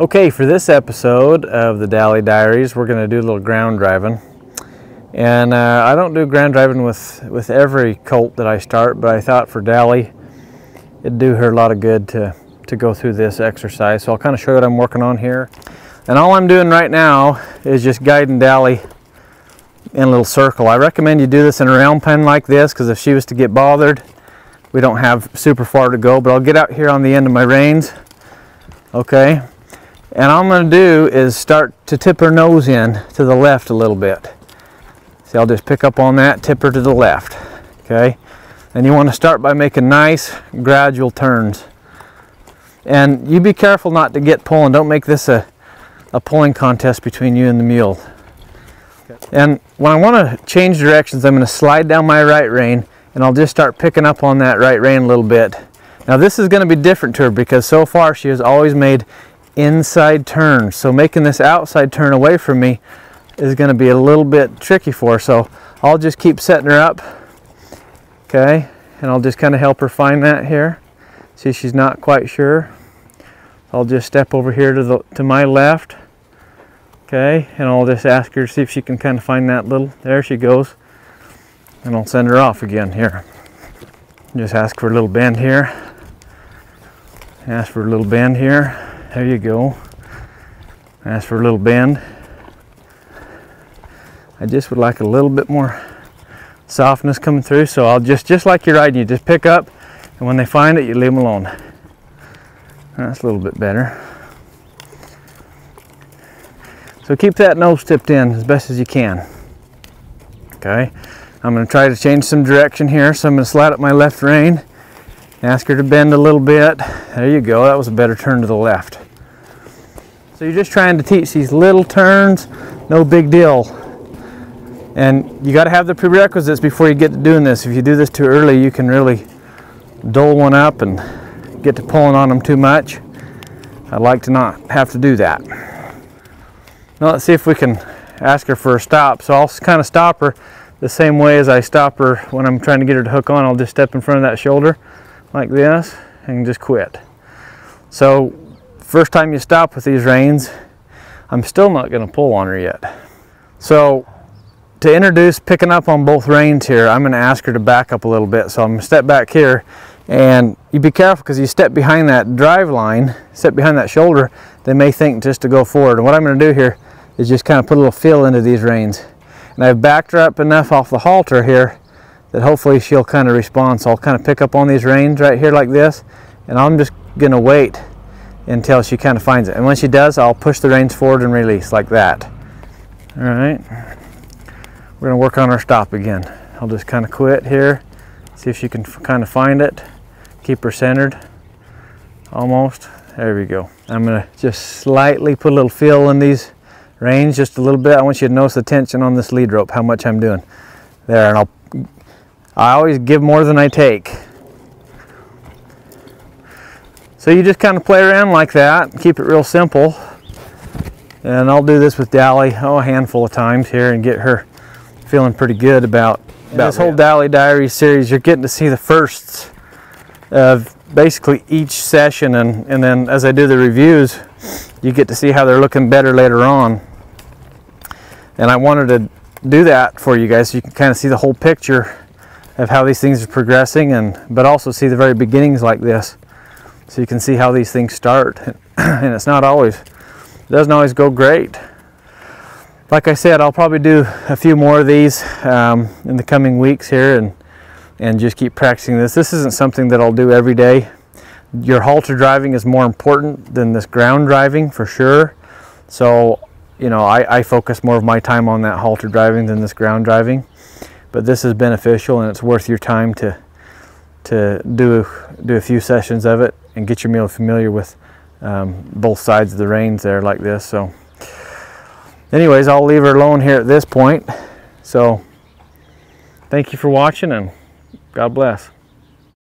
Okay, for this episode of the Diaries, we're going to do a little ground driving. And I don't do ground driving with every colt that I start, but I thought for Dally, it'd do her a lot of good to go through this exercise. So I'll kind of show you what I'm working on here. And all I'm doing right now is just guiding Dally in a little circle. I recommend you do this in a round pen like this, because if she was to get bothered, we don't have super far to go. But I'll get out here on the end of my reins. Okay. And all I'm going to do is start to tip her nose in to the left a little bit. See, I'll just pick up on that, tip her to the left. Okay? And you want to start by making nice, gradual turns. And you be careful not to get pulling. Don't make this a pulling contest between you and the mule. And when I want to change directions, I'm going to slide down my right rein, and I'll just start picking up on that right rein a little bit. Now this is going to be different to her, because so far she has always made inside turns, so making this outside turn away from me is going to be a little bit tricky for her. So I'll just keep setting her up, okay, and I'll just kind of help her find that here. See, she's not quite sure. I'll just step over here to my left, okay, and I'll just ask her to see if she can kind of find that little, there she goes, and I'll send her off again here. Just ask for a little bend here, ask for a little bend here. There you go. Ask for a little bend. I just would like a little bit more softness coming through, so I'll just like you're riding, you just pick up, and when they find it, you leave them alone. That's a little bit better. So keep that nose tipped in as best as you can. Okay, I'm going to try to change some direction here, so I'm going to slide up my left rein. Ask her to bend a little bit. There you go. That was a better turn to the left. So you're just trying to teach these little turns, no big deal. And you got to have the prerequisites before you get to doing this. If you do this too early, you can really dull one up and get to pulling on them too much. I'd like to not have to do that. Now let's see if we can ask her for a stop. So I'll kind of stop her the same way as I stop her when I'm trying to get her to hook on. I'll just step in front of that shoulder like this and just quit. So first time you stop with these reins, I'm still not going to pull on her yet. So to introduce picking up on both reins here, I'm going to ask her to back up a little bit. So I'm going to step back here, and you be careful, because you step behind that drive line, step behind that shoulder, they may think just to go forward. And what I'm going to do here is just kind of put a little feel into these reins. And I've backed her up enough off the halter here that hopefully she'll kind of respond. So I'll kind of pick up on these reins right here like this, and I'm just going to wait until she kind of finds it. And when she does, I'll push the reins forward and release like that. All right. We're going to work on our stop again. I'll just kind of quit here, see if she can kind of find it. Keep her centered, almost. There we go. I'm going to just slightly put a little feel in these reins, just a little bit. I want you to notice the tension on this lead rope, how much I'm doing. There, and I always give more than I take. So you just kind of play around like that, keep it real simple. And I'll do this with Dally a handful of times here and get her feeling pretty good about this whole Diaries series. You're getting to see the firsts of basically each session, and then as I do the reviews, you get to see how they're looking better later on. And I wanted to do that for you guys so you can kind of see the whole picture of how these things are progressing, but also see the very beginnings like this, so you can see how these things start. And it doesn't always go great. Like I said, I'll probably do a few more of these in the coming weeks here, and just keep practicing this. This isn't something that I'll do every day. Your halter driving is more important than this ground driving for sure. So, you know, I focus more of my time on that halter driving than this ground driving. But this is beneficial, and it's worth your time to do a few sessions of it and get your mule familiar with both sides of the reins there like this. So anyways, I'll leave her alone here at this point. So thank you for watching, and God bless.